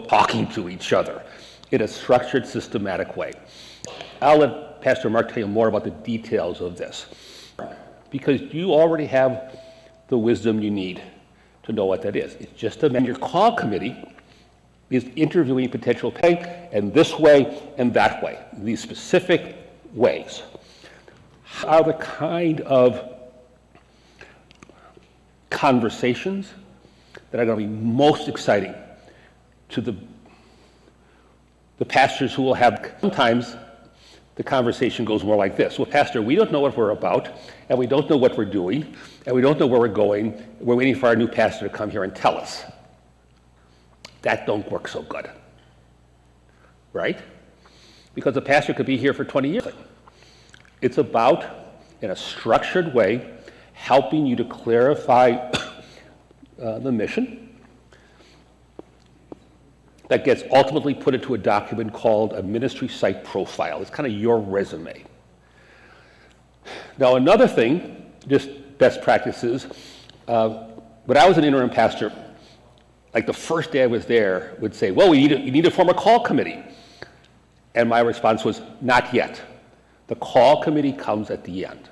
talking to each other in a structured, systematic way. I'll let Pastor Mark tell you more about the details of this, because you already have the wisdom you need to know what that is. It's just and your call committee is interviewing potential pay, and this way and that way, these specific ways, are the kind of conversations that are going to be most exciting to the pastors who will have. Sometimes the conversation goes more like this: well, Pastor, we don't know what we're about, and we don't know what we're doing, and we don't know where we're going. We're waiting for our new pastor to come here and tell us. That don't work so good, right? Because the pastor could be here for 20 years. It's about, in a structured way, helping you to clarify the mission that gets ultimately put into a document called a ministry site profile. It's kind of your resume. Now, another thing, just best practices, when I was an interim pastor, like the first day I was there, would say, well, you need to form a call committee. And my response was, not yet. The call committee comes at the end.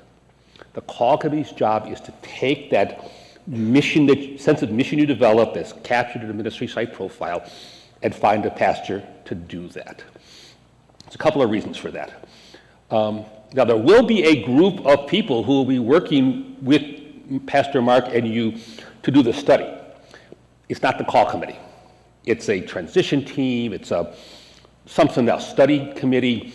The call committee's job is to take that mission, that sense of mission you develop that's captured in a ministry site profile, and find a pastor to do that. There's a couple of reasons for that. Now, there will be a group of people who will be working with Pastor Mark and you to do the study. It's not the call committee. It's a transition team. It's a something else, study committee.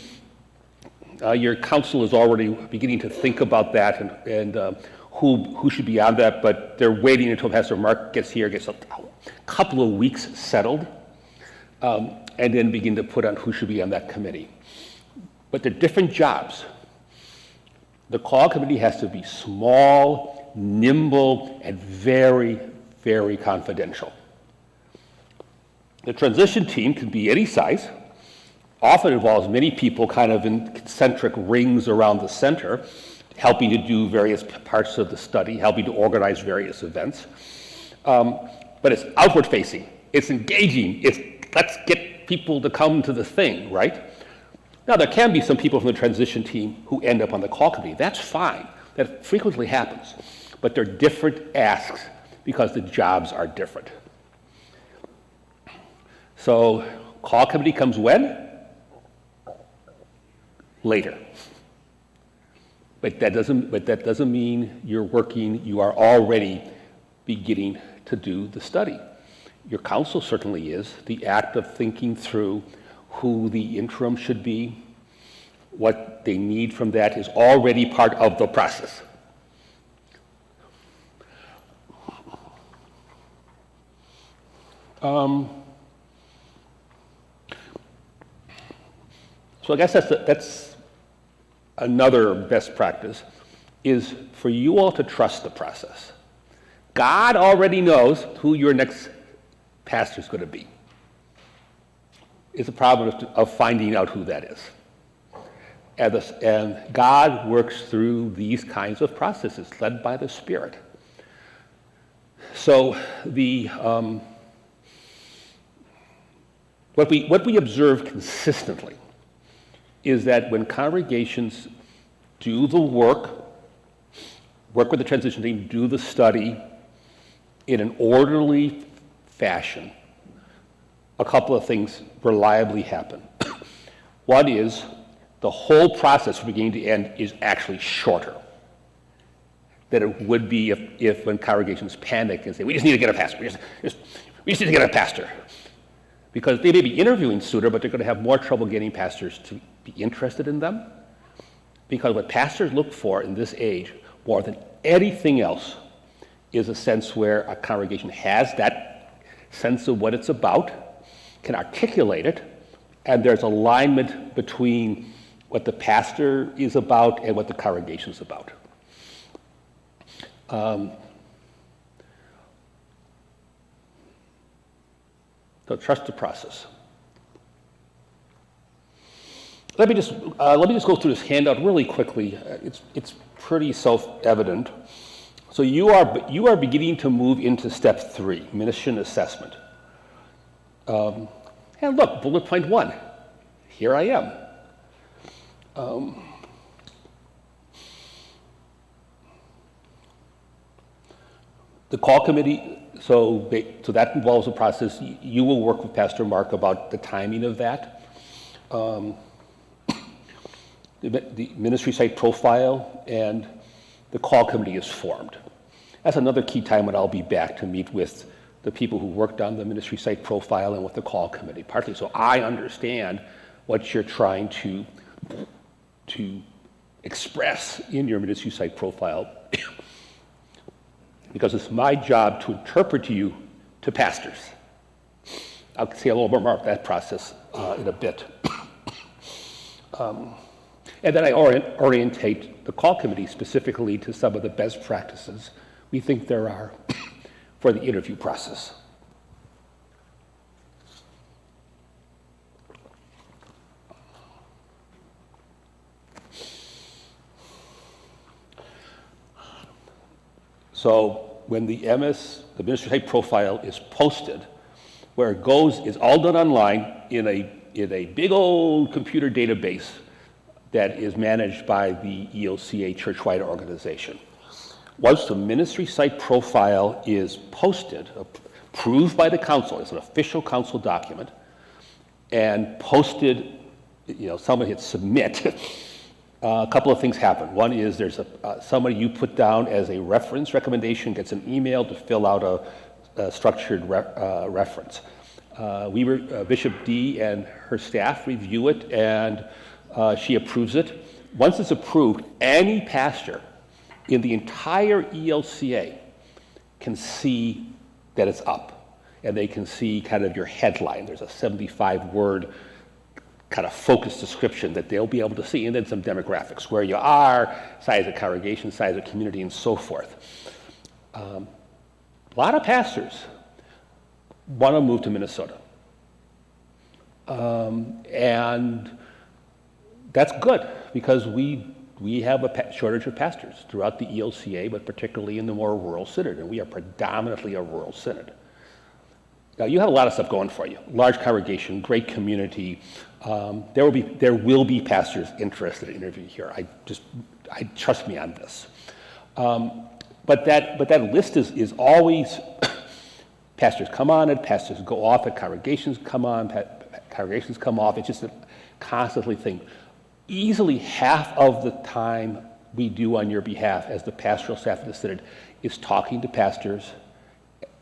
Your council is already beginning to think about that and who should be on that, but they're waiting until Pastor Mark gets here, gets a couple of weeks settled, and then begin to put on who should be on that committee. But they're different jobs. The call committee has to be small, nimble, and very, very confidential. The transition team can be any size, often involves many people kind of in concentric rings around the center, helping to do various parts of the study, helping to organize various events. But it's outward facing, it's engaging, it's let's get people to come to the thing, right? Now, there can be some people from the transition team who end up on the call committee. That's fine. That frequently happens. But they're different asks because the jobs are different. So, call committee comes when? Later. But that doesn't mean you're working, you are already beginning to do the study. Your counsel certainly is. The act of thinking through who the interim should be, what they need from that is already part of the process. So I guess that's another best practice, is for you all to trust the process. God already knows who your next pastor is going to be. It's a problem of finding out who that is. And God works through these kinds of processes, led by the Spirit. So what we observe consistently is that when congregations do the work with the transition team, do the study in an orderly fashion, a couple of things reliably happen. One is the whole process from beginning to end is actually shorter than it would be if when congregations panic and say, we just need to get a pastor. We just need to get a pastor. Because they may be interviewing sooner, but they're going to have more trouble getting pastors to be interested in them. Because what pastors look for in this age, more than anything else, is a sense where a congregation has that sense of what it's about, can articulate it, and there's alignment between what the pastor is about and what the congregation is about. So trust the process. Let me just go through this handout really quickly. It's pretty self-evident. So you are beginning to move into step 3, mission assessment. And look, bullet point 1, here I am. The call committee, so that involves a process. You will work with Pastor Mark about the timing of that. The ministry site profile and the call committee is formed. That's another key time when I'll be back to meet with the people who worked on the ministry site profile and with the call committee, partly so I understand what you're trying to express in your ministry site profile, because it's my job to interpret to you to pastors. I'll say a little more about that process in a bit. And then I orientate the call committee specifically to some of the best practices we think there are for the interview process. So when the ministry site profile is posted, where it goes is all done online in a big old computer database that is managed by the ELCA churchwide organization. Once the ministry site profile is posted, approved by the council, it's an official council document, and posted, someone hits submit, a couple of things happen. One is there's somebody you put down as a reference recommendation gets an email to fill out a structured reference. Bishop D and her staff review it, and she approves it. Once it's approved, any pastor in the entire ELCA can see that it's up, and they can see kind of your headline. There's a 75-word kind of focused description that they'll be able to see, and then some demographics, where you are, size of congregation, size of community, and so forth. A lot of pastors want to move to Minnesota. And that's good, because we have a shortage of pastors throughout the ELCA, but particularly in the more rural synod, and we are predominantly a rural synod. Now, you have a lot of stuff going for you. Large congregation, great community. There will be pastors interested in interviewing here. I trust me on this. But that list is always pastors come on it, pastors go off it, congregations come on, congregations come off. It's just a constantly thing. Easily half of the time we do on your behalf as the pastoral staff of the synod is talking to pastors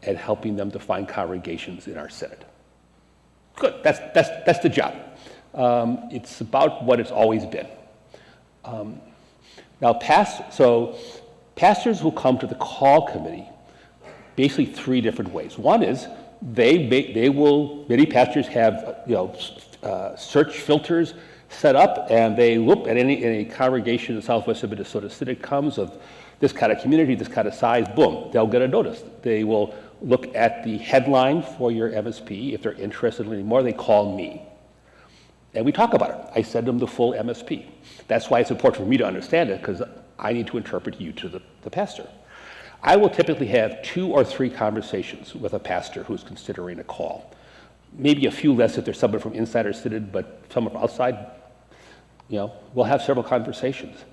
and helping them to find congregations in our synod. Good, that's the job. It's about what it's always been. Now, pastors will come to the call committee basically 3 different ways. One is many pastors have search filters set up, and they look at any congregation in the southwest of Minnesota synod comes of this kind of community, this kind of size, boom, they'll get a notice. They will look at the headline for your MSP. If they're interested in learning more, they call me. And we talk about it. I send them the full MSP. That's why it's important for me to understand it, because I need to interpret you to the pastor. I will typically have 2 or 3 conversations with a pastor who's considering a call. Maybe a few less if there's someone from inside our synod, but someone from outside, we'll have several conversations.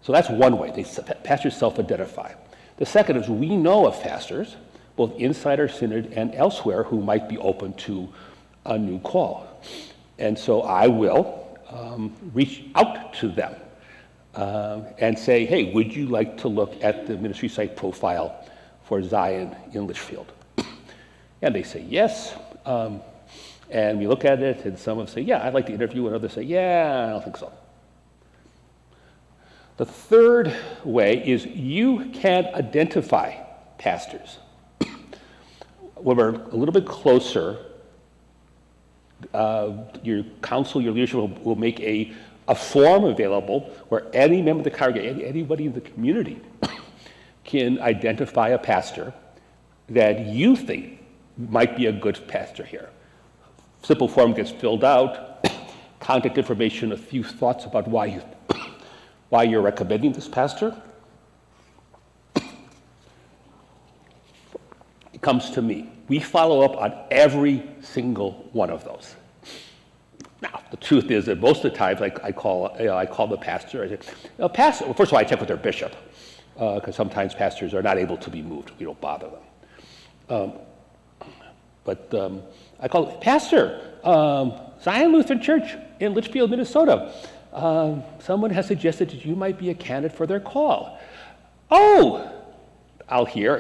So that's one way. Pastors self-identify. The second is we know of pastors, both inside our synod and elsewhere, who might be open to a new call. And so I will reach out to them and say, hey, would you like to look at the ministry site profile for Zion in Litchfield? And they say yes. And we look at it, and some will say, yeah, I'd like to interview, and others say, yeah, I don't think so. The third way is you can identify pastors. When we're a little bit closer, your council, your leadership will make a form available where any member of the congregation, anybody in the community can identify a pastor that you think might be a good pastor here. Simple form gets filled out, contact information, a few thoughts about why you're recommending this pastor. It comes to me. we follow up on every single one of those. Now, the truth is that most of the times I call the pastor. I say, pastor. Well, first of all, I check with their bishop because sometimes pastors are not able to be moved. We don't bother them. But I call Pastor, Zion Lutheran Church in Litchfield, Minnesota. Someone has suggested that you might be a candidate for their call. Oh, I'll hear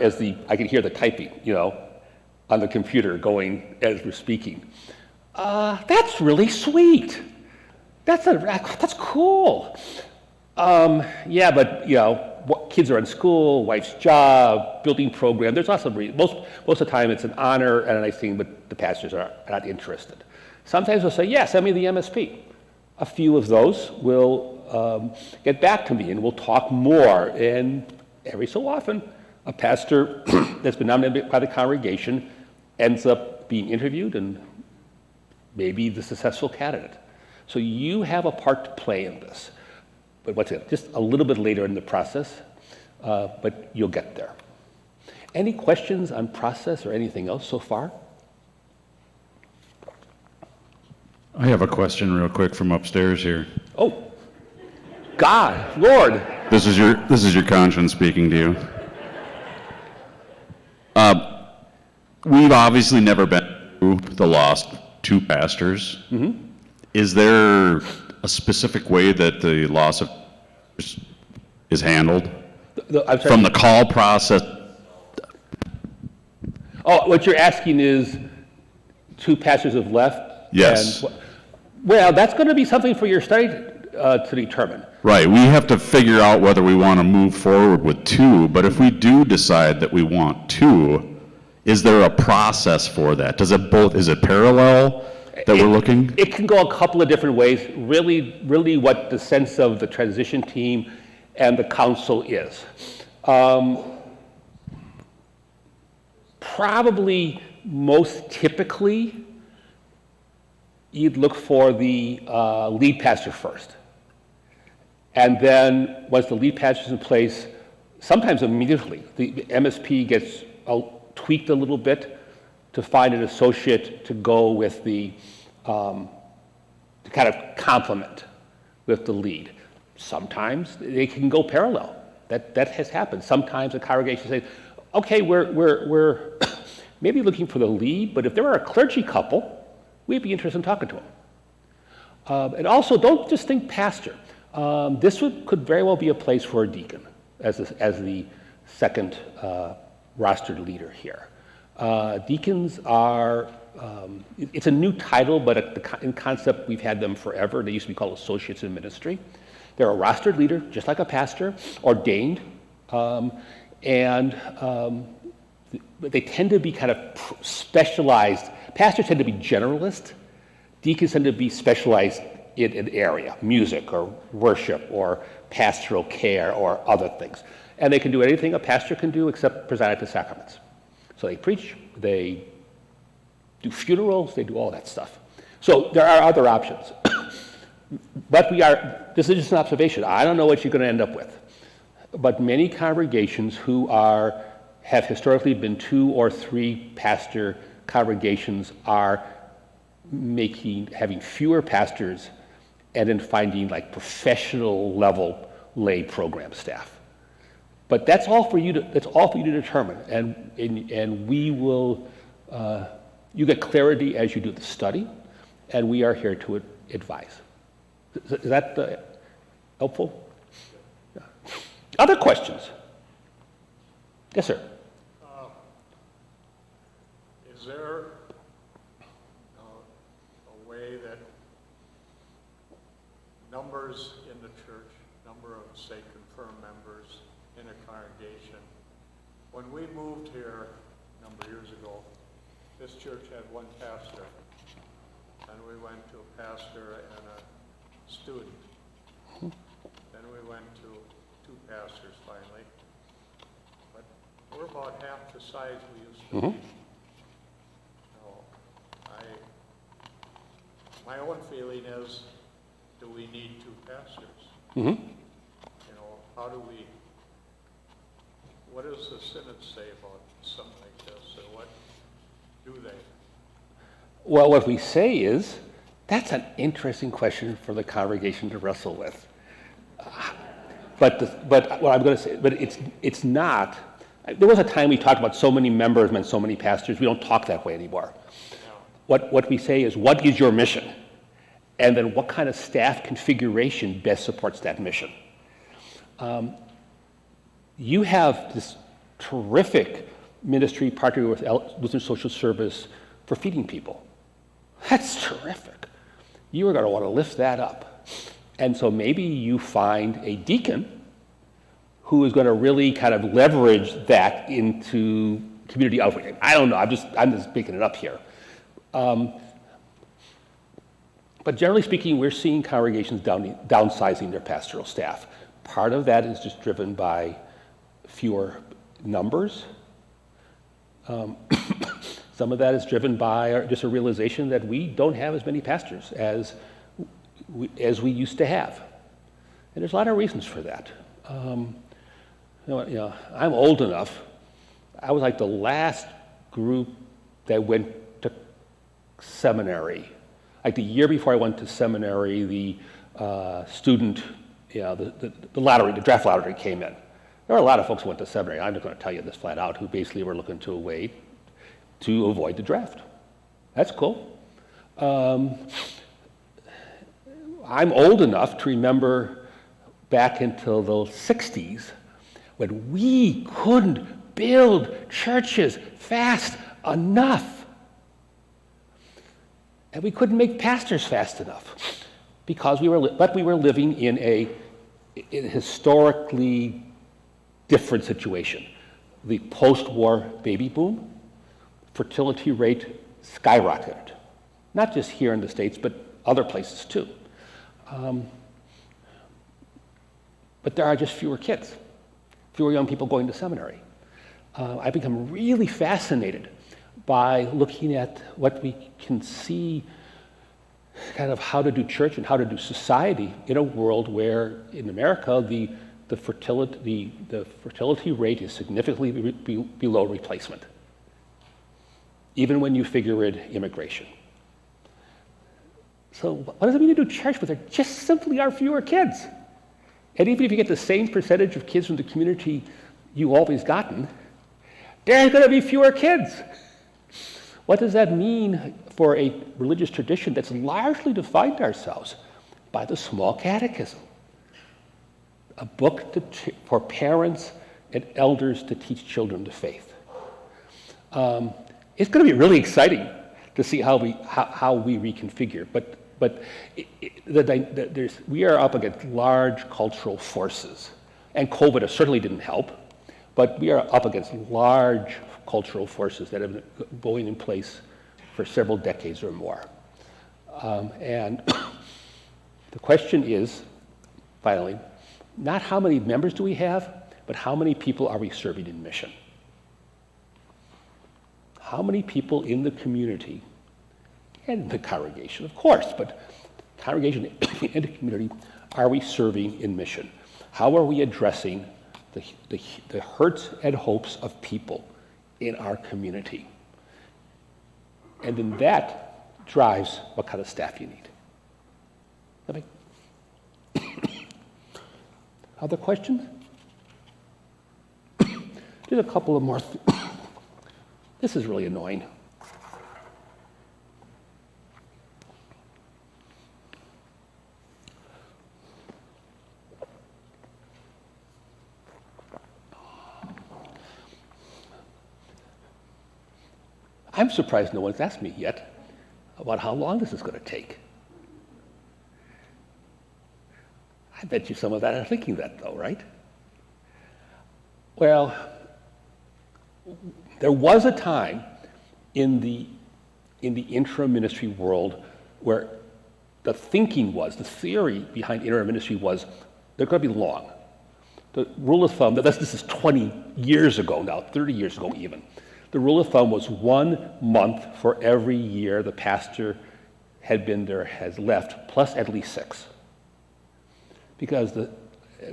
I can hear the typing, on the computer going as we're speaking. That's really sweet. That's cool. Yeah, but kids are in school, wife's job, building program. There's lots of reasons. Most of the time, it's an honor and a nice thing, but the pastors are not interested. Sometimes they'll say, "Yeah, send me the MSP." A few of those will get back to me, and we'll talk more. And every so often, a pastor that's been nominated by the congregation ends up being interviewed and maybe the successful candidate. So you have a part to play in this. But what's it? Just a little bit later in the process, but you'll get there. Any questions on process or anything else so far? I have a question real quick from upstairs here. Oh, God, Lord. This is your conscience speaking to you. We've obviously never been through the lost two pastors. Mm-hmm. Is there a specific way that the loss of is handled from the call process? Oh, what you're asking is two pastors have left? Yes. Well, that's going to be something for your study to determine. Right. We have to figure out whether we want to move forward with two, but if we do decide that we want two, is there a process for that? Is it parallel that we're looking? It can go a couple of different ways. Really what the sense of the transition team and the council is. Probably most typically, you'd look for the lead pastor first. And then once the lead pastor's in place, sometimes immediately, the MSP gets tweaked a little bit to find an associate to go with to kind of complement with the lead. Sometimes they can go parallel. That has happened. Sometimes a congregation says, okay, we're maybe looking for the lead, but if there are a clergy couple, we'd be interested in talking to them. And also, don't just think pastor. This could very well be a place for a deacon as the second rostered leader here. Deacons are, it's a new title, but in concept, we've had them forever. They used to be called associates in ministry. They're a rostered leader, just like a pastor, ordained, and they tend to be kind of specialized. Pastors tend to be generalist. Deacons tend to be specialized in an area, music or worship or pastoral care or other things. And they can do anything a pastor can do except preside at the sacraments. So they preach, they do funerals, they do all that stuff. So there are other options. But this is just an observation. I don't know what you're going to end up with. But many congregations who have historically been 2 or 3 pastor congregations are having fewer pastors and then finding like professional level lay program staff. But that's all for you to determine, and we will. You get clarity as you do the study, and we are here to advise. Is that helpful? Yeah. Other questions? Yes, sir. Is there a way that numbers in the church, number of, say, confirmed members in a congregation, when we moved here a number of years ago, this church had 1 pastor, and we went to a pastor and a student. Then we went to 2 pastors finally. But we're about half the size we used to be. My own feeling is, do we need 2 pastors? Mm-hmm. What does the Synod say about something like this? Or do they? Well, what we say is, that's an interesting question for the congregation to wrestle with. But what I'm going to say, but it's not. There was a time we talked about so many members meant so many pastors. We don't talk that way anymore. What we say is, what is your mission? And then what kind of staff configuration best supports that mission? You have this terrific ministry partnering with Lutheran Social Service for feeding people. That's terrific. You are going to want to lift that up. And so maybe you find a deacon who is going to really kind of leverage that into community outreach. I don't know, I'm just making it up here. But generally speaking, we're seeing congregations downsizing their pastoral staff. Part of that is just driven by fewer numbers. Some of that is driven by just a realization that we don't have as many pastors as we used to have. And there's a lot of reasons for that. I'm old enough. I was like the last group that went to seminary. Like the year before I went to seminary, the student, the lottery, the draft lottery came in. There were a lot of folks who went to seminary, I'm just going to tell you this flat out, who basically were looking to a way to avoid the draft. That's cool. I'm old enough to remember back until the 60s when we couldn't build churches fast enough. And we couldn't make pastors fast enough because we were living in a historically different situation. The post-war baby boom, fertility rate skyrocketed. Not just here in the States, but other places too. But there are just fewer kids, fewer young people going to seminary. I've become really fascinated by looking at what we can see kind of how to do church and how to do society in a world where in America the fertility rate is significantly below replacement, even when you figure in immigration. So what does it mean to do church where there just simply are fewer kids? And even if you get the same percentage of kids from the community you always gotten, there's going to be fewer kids. What does that mean for a religious tradition that's largely defined ourselves by the small catechism? A book for parents and elders to teach children the faith. It's going to be really exciting to see how we reconfigure. But we are up against large cultural forces, and COVID certainly didn't help. But we are up against large cultural forces that have been going in place for several decades or more. And the question is, finally, not how many members do we have, but how many people are we serving in mission? How many people in the community, and the congregation, of course, but congregation and the community, are we serving in mission? How are we addressing the hurts and hopes of people in our community? And then that drives what kind of staff you need. Other questions? Just a couple of more. This is really annoying. I'm surprised no one's asked me yet about how long this is going to take. I bet you some of that are thinking that, though, right? Well, there was a time in the interim ministry world where the thinking was, the theory behind interim ministry was, they're going to be long. The rule of thumb, this is 20 years ago now, 30 years ago even. The rule of thumb was 1 month for every year the pastor had been there, has left, plus at least 6. Because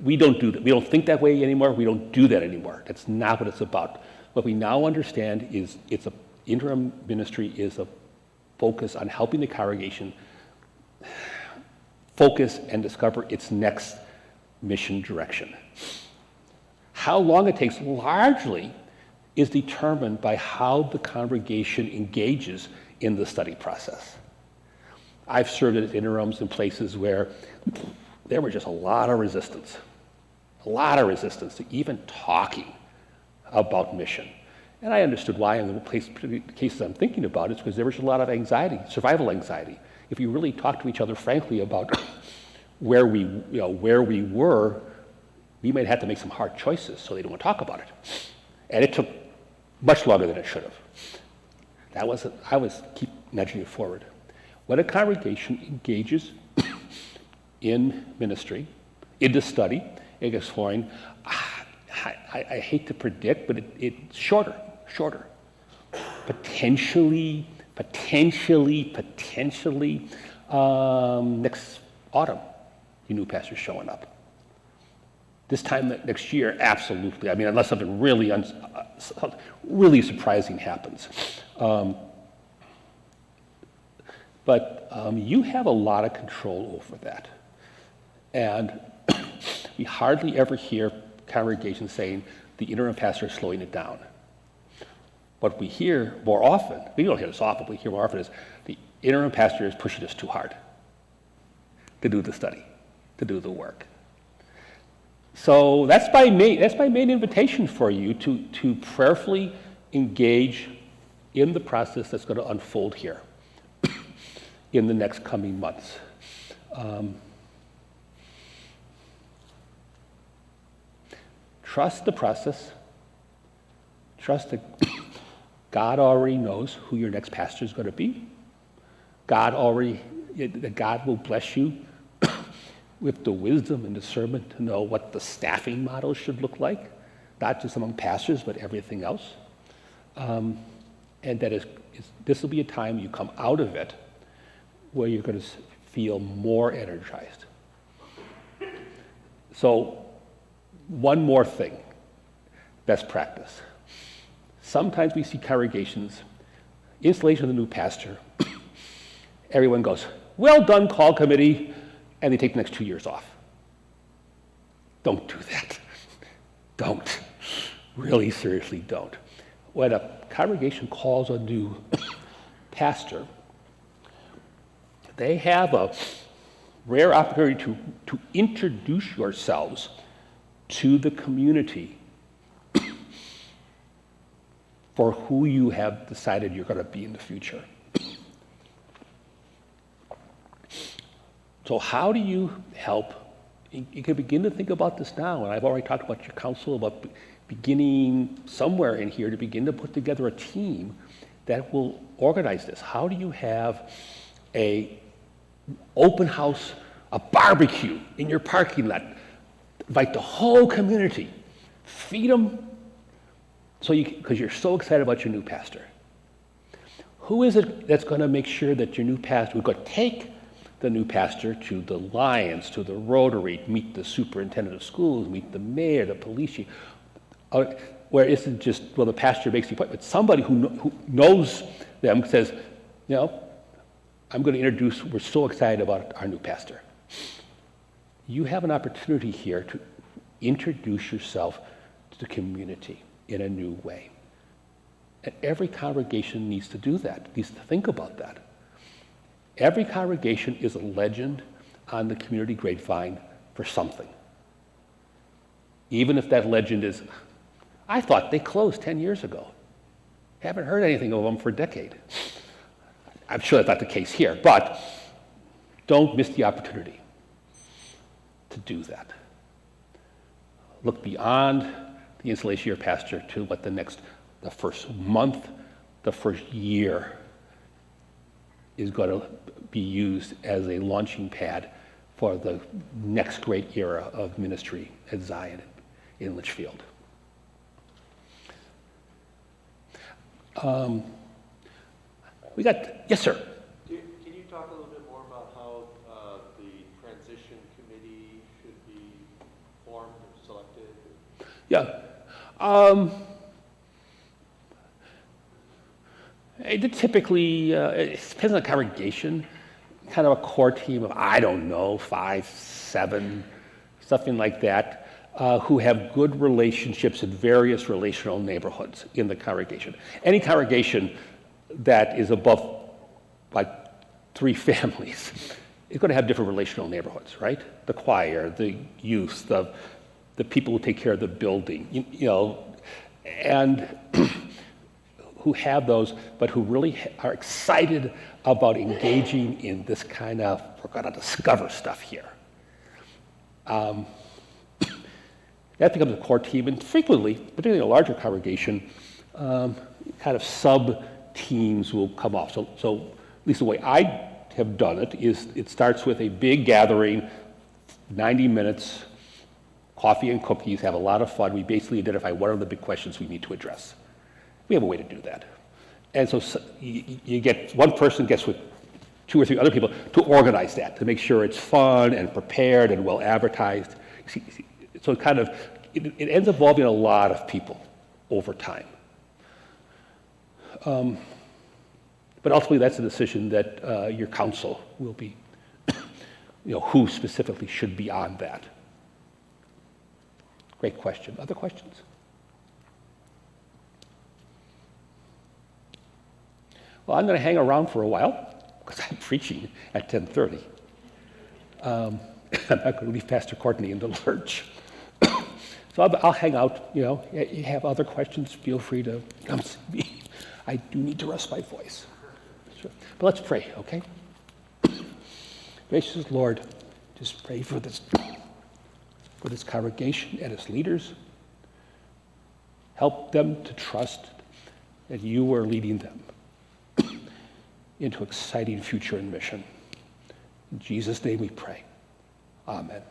we don't do that. We don't think that way anymore. We don't do that anymore. That's not what it's about. What we now understand is it's interim ministry is a focus on helping the congregation focus and discover its next mission direction. How long it takes largely is determined by how the congregation engages in the study process. I've served as interims in places where there was just a lot of resistance to even talking about mission. And I understood why in the cases I'm thinking about. It's because there was a lot of anxiety, survival anxiety. If you really talk to each other frankly about where we were, we might have to make some hard choices, so they don't want to talk about it. And it took much longer than it should have. I was keep nudging it forward. When a congregation engages in ministry, into study, in exploring, I hate to predict, but it's shorter. Potentially, next autumn, your new pastor's showing up. This time next year, absolutely. I mean, unless something really surprising happens. But you have a lot of control over that. And we hardly ever hear congregations saying the interim pastor is slowing it down. What we hear more often, we don't hear this often, but we hear more often is the interim pastor is pushing us too hard to do the study, to do the work. So that's my main invitation for you to prayerfully engage in the process that's going to unfold here in the next coming months. Trust the process. Trust that God already knows who your next pastor is going to be. God will bless you with the wisdom and discernment to know what the staffing model should look like, not just among pastors, but everything else. And that this will be a time you come out of it where you're going to feel more energized. So, one more thing, best practice. Sometimes we see congregations, installation of the new pastor, everyone goes, well done, call committee, and they take the next 2 years off. Don't do that. Don't. Really, seriously, don't. When a congregation calls a new pastor, they have a rare opportunity to introduce yourselves to the community for who you have decided you're going to be in the future. So how do you help? You can begin to think about this now, and I've already talked about your council, about beginning somewhere in here to begin to put together a team that will organize this. How do you have a open house, a barbecue in your parking lot, invite the whole community, feed them, because you're so excited about your new pastor. Who is it that's going to make sure that your new pastor, we're going to take the new pastor to the Lions, to the Rotary, meet the superintendent of schools, meet the mayor, the police chief, where it isn't just, well, the pastor makes the appointment, but somebody who knows them says, I'm going to introduce, we're so excited about our new pastor. You have an opportunity here to introduce yourself to the community in a new way. And every congregation needs to do that, needs to think about that. Every congregation is a legend on the community grapevine for something. Even if that legend is, I thought they closed 10 years ago. Haven't heard anything of them for a decade. I'm sure that's not the case here, but don't miss the opportunity to do that. Look beyond the installation of your pastor to what the first month, the first year is going to be used as a launching pad for the next great era of ministry at Zion in Litchfield. Yes, sir. Can you talk a little bit more about how the transition committee should be formed or selected? Yeah. Typically, it depends on the congregation, kind of a core team of, I don't know, 5, 7, something like that, who have good relationships in various relational neighborhoods in the congregation. Any congregation that is above like 3 families is going to have different relational neighborhoods, right? The choir, the youth, the people who take care of the building, you know, and who have those, but who really are excited about engaging in this kind of, we're going to discover stuff here. That becomes a core team, and frequently, particularly in a larger congregation, kind of sub-teams will come off. So at least the way I have done it is it starts with a big gathering, 90 minutes, coffee and cookies, have a lot of fun. We basically identify what are the big questions we need to address. We have a way to do that. And so you get, one person gets with 2 or 3 other people to organize that, to make sure it's fun and prepared and well advertised. So it ends up involving a lot of people over time. But ultimately, that's a decision that your council will be, who specifically should be on that. Great question. Other questions? Well, I'm going to hang around for a while because I'm preaching at 10:30. I'm not going to leave Pastor Courtney in the lurch. So I'll hang out. You have other questions, feel free to come see me. I do need to rest my voice. Sure. But let's pray, okay? Gracious Lord, just pray for this congregation and its leaders. Help them to trust that you are leading them into exciting future and mission. In Jesus' name we pray. Amen.